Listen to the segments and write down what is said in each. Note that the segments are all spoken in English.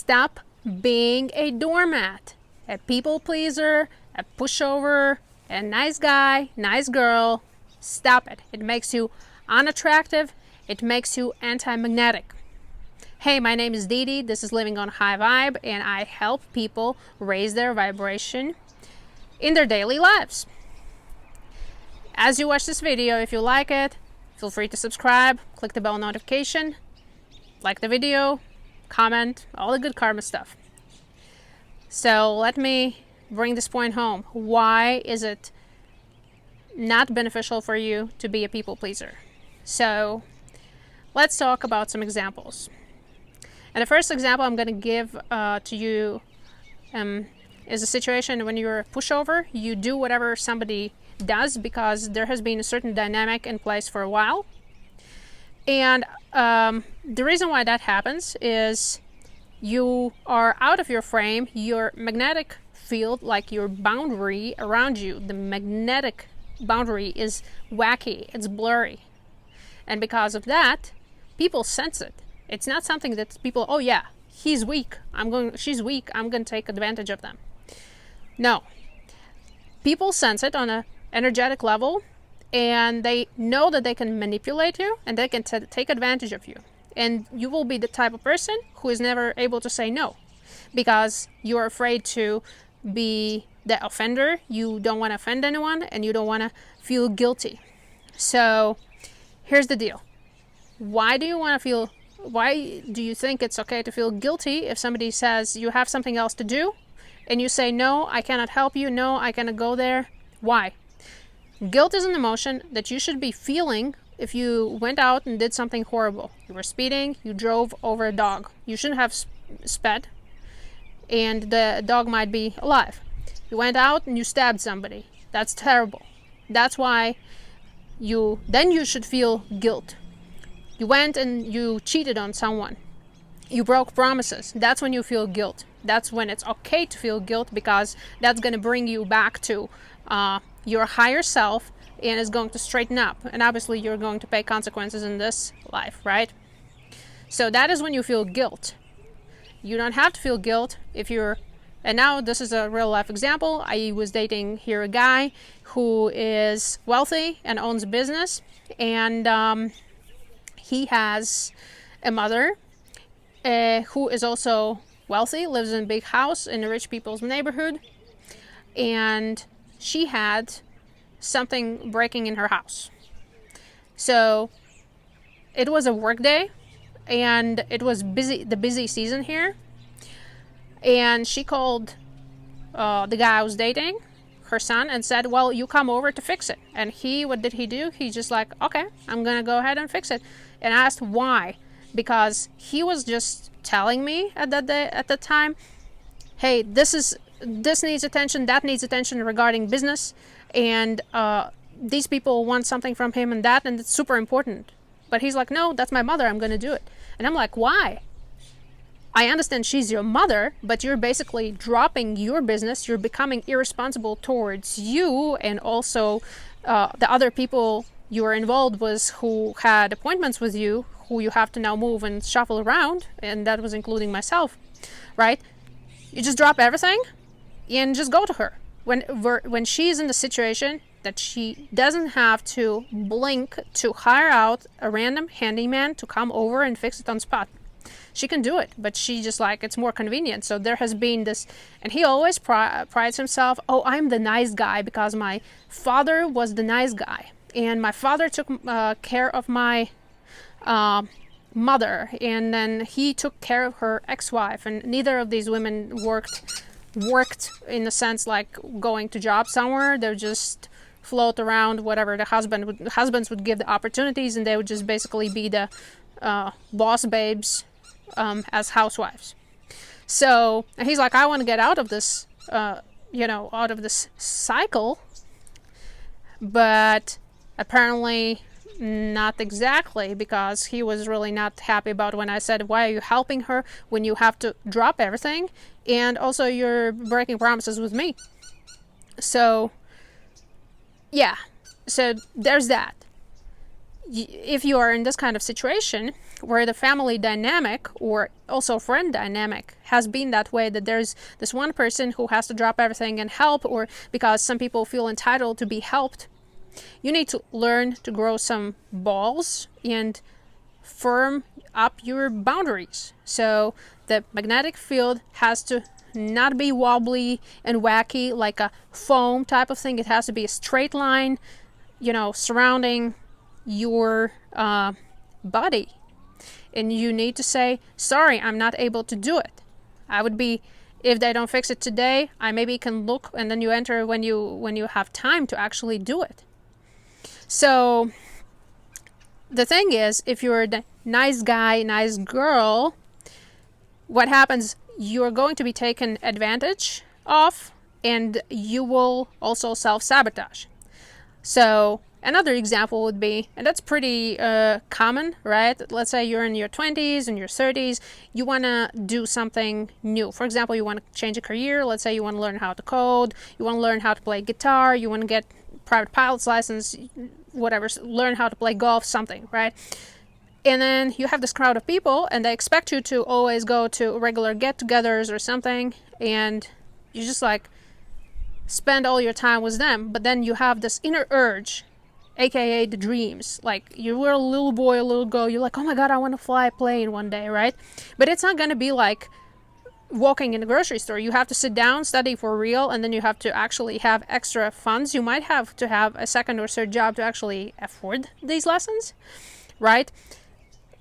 Stop being a doormat, a people pleaser, a pushover, a nice guy, nice girl. Stop it. It makes you unattractive. It makes you anti-magnetic. Hey, my name is Dee. This is Living on High Vibe, and I help people raise their vibration in their daily lives. As you watch this video, if you like it, feel free to subscribe, click the bell notification, like the video, comment, all the good karma stuff. So let me bring this point home. Why is it not beneficial for you to be a people pleaser? So let's talk about some examples. And the first example I'm going to give to you is a situation when you're a pushover. You do whatever somebody does because there has been a certain dynamic in place for a while. And the reason why that happens is you are out of your frame. Your magnetic field, like your boundary around you, the magnetic boundary is wacky, it's blurry. And because of that, people sense it. It's not something that people, oh yeah, she's weak, I'm going to take advantage of them. No. People sense it on an energetic level, and they know that they can manipulate you and they can take advantage of you. And you will be the type of person who is never able to say no because you're afraid to be the offender. You don't want to offend anyone and you don't want to feel guilty. So here's the deal. Why do you think it's okay to feel guilty if somebody says you have something else to do and you say, no, I cannot help you, no, I cannot go there? Why? Guilt is an emotion that you should be feeling if you went out and did something horrible. You were speeding, you drove over a dog. You shouldn't have sped, and the dog might be alive. You went out and you stabbed somebody. That's terrible. That's why you should feel guilt. You went and you cheated on someone. You broke promises. That's when you feel guilt. That's when it's okay to feel guilt because that's going to bring you back to your higher self and is going to straighten up. And obviously you're going to pay consequences in this life, right? So that is when you feel guilt. You don't have to feel guilt if you're, and now this is a real life example. I was dating here a guy who is wealthy and owns a business, and he has a mother who is also wealthy, lives in a big house in a rich people's neighborhood, and she had something breaking in her house. So it was a work day, and it was the busy season here, and she called the guy I was dating, her son, and said, well, you come over to fix it. And what did he do? He just like, okay, I'm gonna go ahead and fix it. And I asked why, because he was just telling me at the time, hey, this needs attention, that needs attention regarding business, and these people want something from him and it's super important. But he's like, no, that's my mother, I'm gonna do it. And I'm like, why? I understand she's your mother, but you're basically dropping your business. You're becoming irresponsible towards you and also the other people you were involved with who had appointments with you, who you have to now move and shuffle around, and that was including myself, right? You just drop everything and just go to her. When she's in the situation that she doesn't have to blink to hire out a random handyman to come over and fix it on spot. She can do it, but she just like, it's more convenient. So there has been this, and he always prides himself, oh, I'm the nice guy because my father was the nice guy. And my father took care of my mother, and then he took care of her ex-wife, and neither of these women worked in the sense like going to job somewhere. They're just float around whatever the husbands would give the opportunities, and they would just basically be the boss babes as housewives. So and he's like, I want to get out of this out of this cycle, but apparently not exactly, because he was really not happy about when I said, why are you helping her when you have to drop everything and also you're breaking promises with me? So yeah, so there's that. if you are in this kind of situation where the family dynamic or also friend dynamic has been that way, that there's this one person who has to drop everything and help, or because some people feel entitled to be helped, you need to learn to grow some balls and firm up your boundaries. So the magnetic field has to not be wobbly and wacky like a foam type of thing. It has to be a straight line, surrounding your body. And you need to say, sorry, I'm not able to do it. If they don't fix it today, I maybe can look, and then you enter when you have time to actually do it. So the thing is, if you're the nice guy, nice girl, what happens, you're going to be taken advantage of, and you will also self-sabotage. So another example would be, and that's pretty common, right? Let's say you're in your 20s and your 30s, you want to do something new. For example, you want to change a career. Let's say you want to learn how to code, you want to learn how to play guitar, you want to get private pilot's license, whatever, learn how to play golf, something, right? And then you have this crowd of people, and they expect you to always go to regular get-togethers or something, and you just spend all your time with them. But then you have this inner urge, aka the dreams. Like, you were a little boy, a little girl, you're like, oh my god, I want to fly a plane one day, right? But it's not going to be like walking in the grocery store. You have to sit down, study for real, and then you have to actually have extra funds. You might have to have a second or third job to actually afford these lessons, right?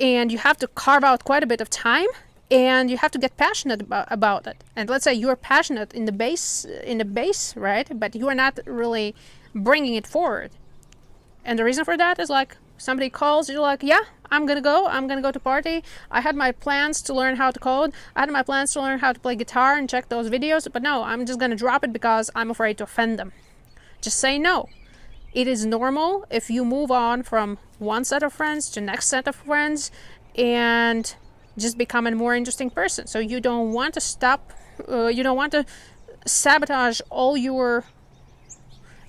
And you have to carve out quite a bit of time, and you have to get passionate about it. And let's say you're passionate in the base, right? But you are not really bringing it forward. And the reason for that is somebody calls, you're like, yeah, I'm gonna go to party. I had my plans to learn how to code. I had my plans to learn how to play guitar and check those videos, but no, I'm just gonna drop it because I'm afraid to offend them. Just say no. It is normal if you move on from one set of friends to next set of friends and just become a more interesting person. So you don't want to you don't want to sabotage all your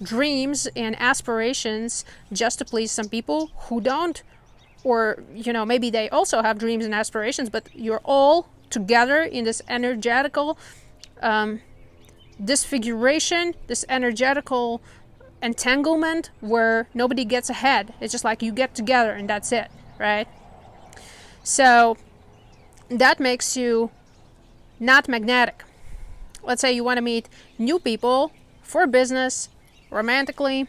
dreams and aspirations just to please some people who don't, or maybe they also have dreams and aspirations, but you're all together in this energetical disfiguration, this energetical entanglement where nobody gets ahead. It's just like you get together and that's it, right? So that makes you not magnetic. Let's say you want to meet new people for business, romantically.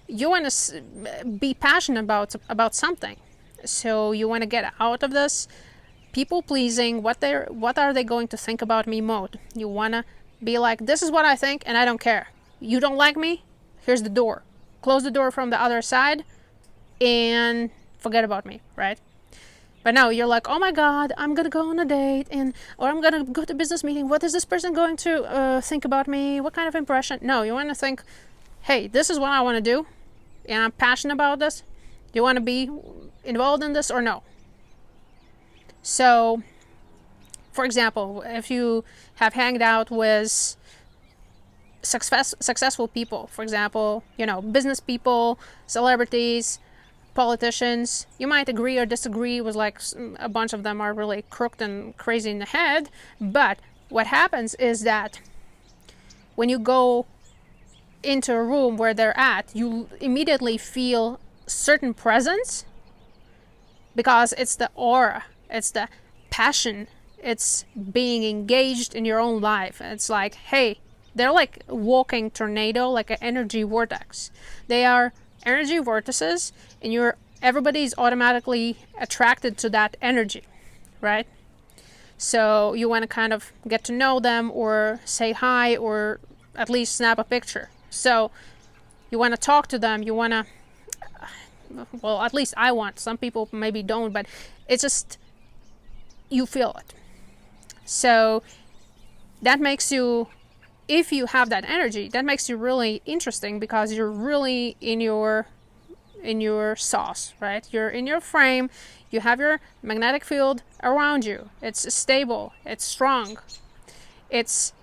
You want to be passionate about something. So you want to get out of this people pleasing, what are they going to think about me mode. You want to be like, this is what I think and I don't care. You don't like me? Here's the door. Close the door from the other side and forget about me, right? But now you're like, oh my god, I'm gonna go on a date, or I'm gonna go to a business meeting. What is this person going to think about me? What kind of impression? No, you want to think, hey, this is what I want to do, and I'm passionate about this. Do you want to be involved in this or no? So, for example, if you have hanged out with successful people, for example, business people, celebrities, politicians, you might agree or disagree with a bunch of them are really crooked and crazy in the head, but what happens is that when you go into a room where they're at, you immediately feel certain presence because it's the aura, it's the passion, it's being engaged in your own life. And it's like, hey, they're like a walking tornado, like an energy vortex. They are energy vortices, and everybody's automatically attracted to that energy, right? So you want to kind of get to know them or say hi or at least snap a picture. So you want to talk to them, you want to, well, at least I want. Some people maybe don't, but it's just, you feel it. So that makes you, if you have that energy, that makes you really interesting because you're really in your sauce, right? You're in your frame, you have your magnetic field around you. It's stable, it's strong, it's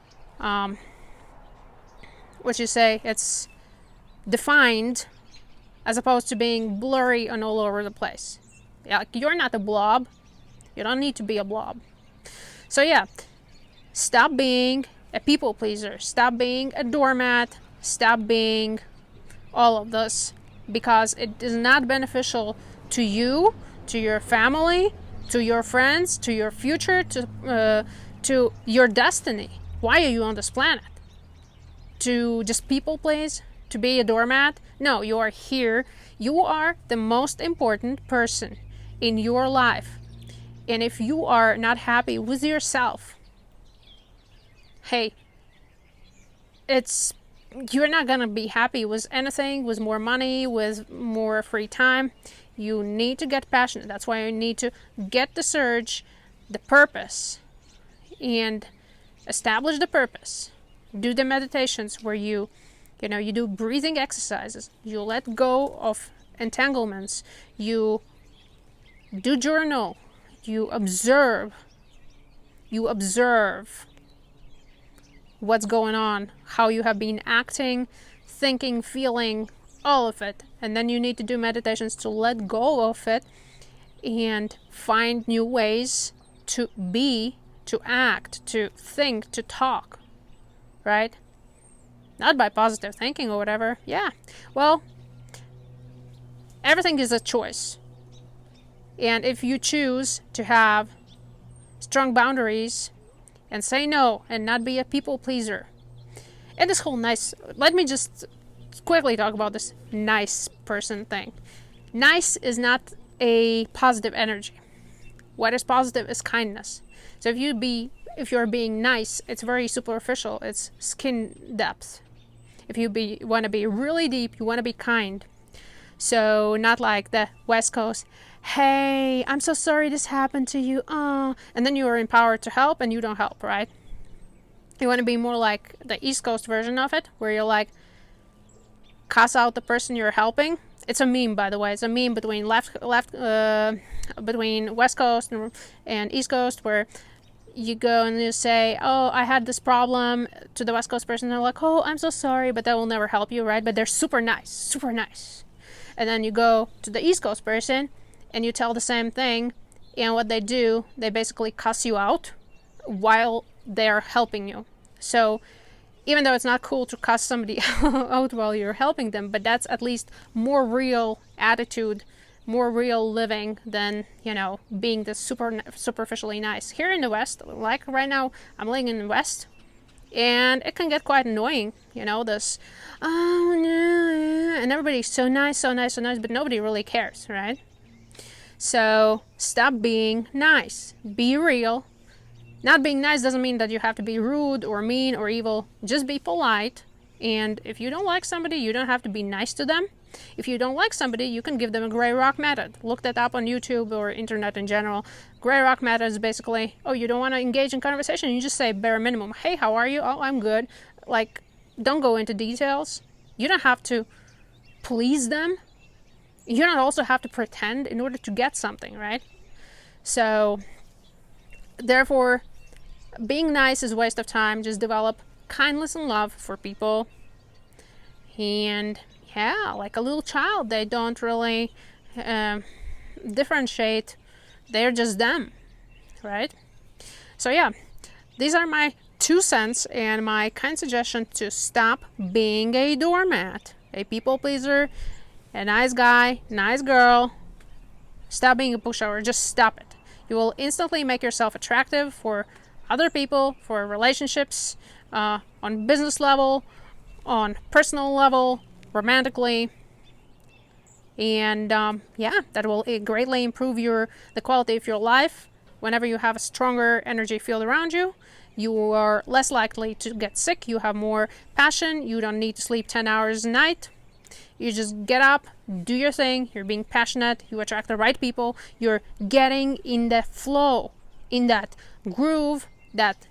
it's defined, as opposed to being blurry and all over the place. Yeah, like you're not a blob. You don't need to be a blob. So yeah, stop being a people pleaser. Stop being a doormat. Stop being all of this, because it is not beneficial to you, to your family, to your friends, to your future, to your destiny. Why are you on this planet? To just people please? To be a doormat? No, you are here. You are the most important person in your life. And if you are not happy with yourself, hey, you're not gonna be happy with anything, with more money, with more free time. You need to get passionate. That's why you need to get the surge, the purpose, and establish the purpose. Do the meditations where you do breathing exercises. You let go of entanglements. You do journal. You observe what's going on, how you have been acting, thinking, feeling, all of it. And then you need to do meditations to let go of it and find new ways to be, to act, to think, to talk, right? Not by positive thinking or whatever. Yeah, well, everything is a choice. And if you choose to have strong boundaries and say no and not be a people pleaser, and this whole let me just quickly talk about this nice person thing. Nice is not a positive energy. What is positive is kindness. So if you're being nice, it's very superficial. It's skin depth. If you want to be really deep, you want to be kind. So not like the West Coast, hey, I'm so sorry this happened to you, and then you are empowered to help and you don't help, right? You want to be more like the East Coast version of it, where you're like, cuss out the person you're helping. It's a meme, by the way. It's a meme between between West Coast and East Coast, where you go and you say, oh, I had this problem to the West Coast person. They're like, oh, I'm so sorry, but that will never help you, right? But they're super nice, super nice. And then you go to the East Coast person and you tell the same thing. And what they do, they basically cuss you out while they're helping you. So even though it's not cool to cuss somebody out while you're helping them, but that's at least more real attitude, more real living than, being this superficially nice. Here in the West, like right now, I'm living in the West, and it can get quite annoying, this, oh no, and everybody's so nice, but nobody really cares, right? So stop being nice. Be real. Not being nice doesn't mean that you have to be rude or mean or evil. Just be polite. And if you don't like somebody, you don't have to be nice to them. If you don't like somebody, you can give them a gray rock method. Look that up on YouTube or internet in general. Gray rock method is basically, oh, you don't want to engage in conversation, you just say bare minimum. Hey, how are you? Oh, I'm good. Like, don't go into details. You don't have to please them. You don't also have to pretend in order to get something, right? So, therefore, being nice is a waste of time. Just develop kindness and love for people. And yeah, like a little child, they don't really differentiate. They're just them, right? So yeah, these are my 2 cents and my kind suggestion to stop being a doormat, a people pleaser, a nice guy, nice girl. Stop being a pushover. Just stop it. You will instantly make yourself attractive for other people, for relationships, on business level, on personal level, romantically. And yeah, that will greatly improve the quality of your life. Whenever you have a stronger energy field around you, you are less likely to get sick. You have more passion. You don't need to sleep 10 hours a night. You just get up, do your thing. You're being passionate. You attract the right people. You're getting in the flow, in that groove that,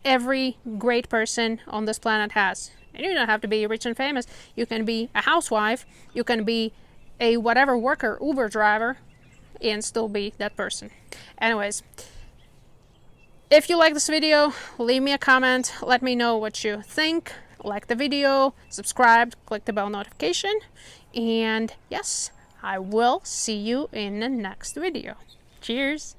every great person on this planet has. And you don't have to be rich and famous. You can be a housewife. You can be a whatever worker, Uber driver, and still be that person. Anyways, if you like this video, leave me a comment. Let me know what you think. like the video, subscribe, click the bell notification, and yes, I will see you in the next video. Cheers!